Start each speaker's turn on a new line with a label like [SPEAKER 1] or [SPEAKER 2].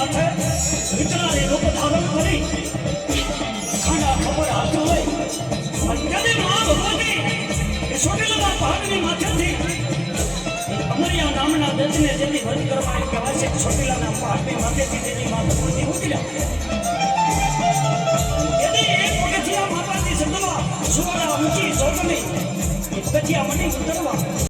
[SPEAKER 1] માથે વિતરાને રૂપ ધારણ કરી ખાના ખબર હાથ હોય અને મા ભગવતી સોટેલાના પહાડની માથેથી અમરિયા નામના દત્તને જેની વધ કરવા કહેવાય છે સોટેલાના પહાડની માથેથી તેની મા ભગવતી ઉતર્યા એની એક પગથિયા માતાજી સંતવા સુવાળા ઊંચી જોગણી પગથિયા મની ઉતરવા